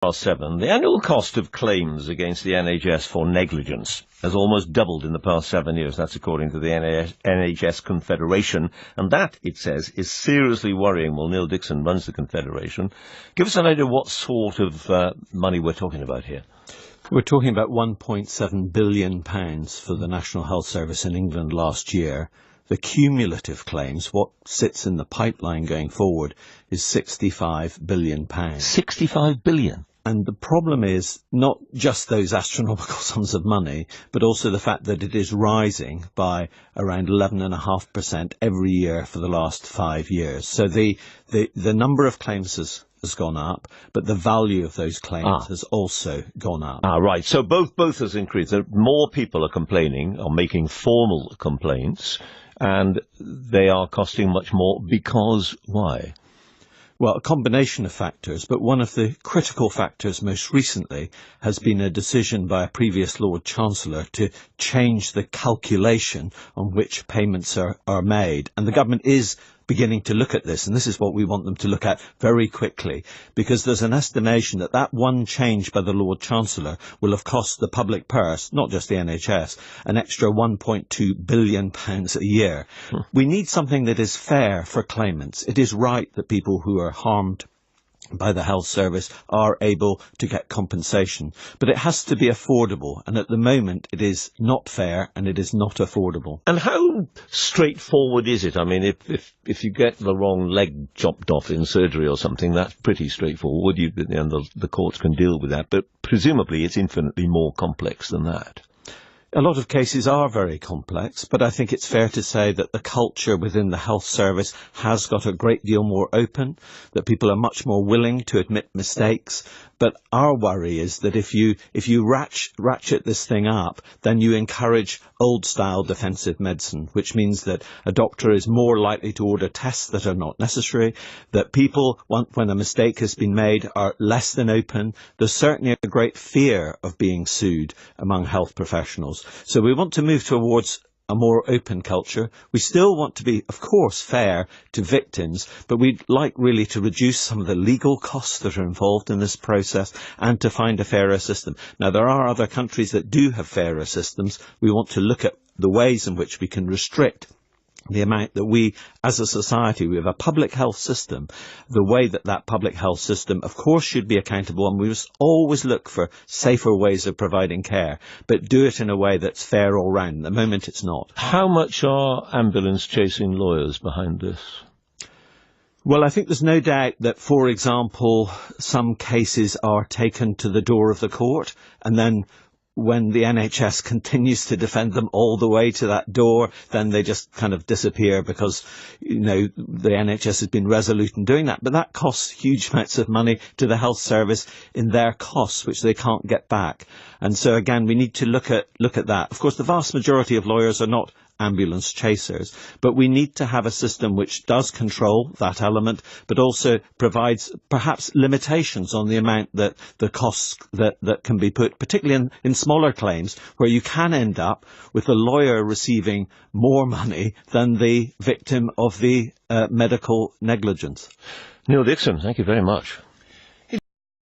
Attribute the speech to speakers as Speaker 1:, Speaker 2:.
Speaker 1: Past 7. The annual cost of claims against the NHS for negligence has almost doubled in the past 7 years. That's according to the NHS Confederation. And that, it says, is seriously worrying. Well, Niall Dickson runs the Confederation. Give us an idea what sort of money we're talking about here.
Speaker 2: We're talking about £1.7 billion for the National Health Service in England last year. The cumulative claims, what sits in the pipeline going forward, is £65 billion.
Speaker 1: 65 billion?
Speaker 2: And the problem is not just those astronomical sums of money, but also the fact that it is rising by around 11.5% every year for the last 5 years. So the number of claims has gone up, but the value of those claims has also gone up.
Speaker 1: Right. So both has increased. More people are complaining, or making formal complaints, and they are costing much more because why?
Speaker 2: Well, a combination of factors, but one of the critical factors most recently has been a decision by a previous Lord Chancellor to change the calculation on which payments are made. And the government is beginning to look at this, and this is what we want them to look at very quickly, because there's an estimation that one change by the Lord Chancellor will have cost the public purse, not just the NHS, an extra £1.2 billion a year. We need something that is fair for claimants. It is right that people who are harmed by the health service are able to get compensation, but it has to be affordable, and at the moment it is not fair and it is not affordable.
Speaker 1: And how straightforward is it? I mean, if you get the wrong leg chopped off in surgery or something, that's pretty straightforward, and the courts can deal with that, but presumably it's infinitely more complex than that.
Speaker 2: A lot of cases are very complex, but I think it's fair to say that the culture within the health service has got a great deal more open, that people are much more willing to admit mistakes. But our worry is that if you ratchet this thing up, then you encourage old-style defensive medicine, which means that a doctor is more likely to order tests that are not necessary, that people, when a mistake has been made, are less than open. There's certainly a great fear of being sued among health professionals. So we want to move towards a more open culture. We still want to be, of course, fair to victims, but we'd like really to reduce some of the legal costs that are involved in this process and to find a fairer system. Now, there are other countries that do have fairer systems. We want to look at the ways in which we can restrict the amount that we, as a society, we have a public health system, the way that public health system, of course, should be accountable, and we must always look for safer ways of providing care, but do it in a way that's fair all round. At the moment, it's not.
Speaker 1: How much are ambulance-chasing lawyers behind this?
Speaker 2: Well, I think there's no doubt that, for example, some cases are taken to the door of the court, and then when the NHS continues to defend them all the way to that door, then they just kind of disappear because, the NHS has been resolute in doing that. But that costs huge amounts of money to the health service in their costs, which they can't get back. And so, again, we need to look at that. Of course, the vast majority of lawyers are not ambulance chasers, but we need to have a system which does control that element, but also provides perhaps limitations on the amount that the costs that can be put, particularly in smaller claims, where you can end up with the lawyer receiving more money than the victim of the medical negligence.
Speaker 1: Niall Dickson, thank you very much.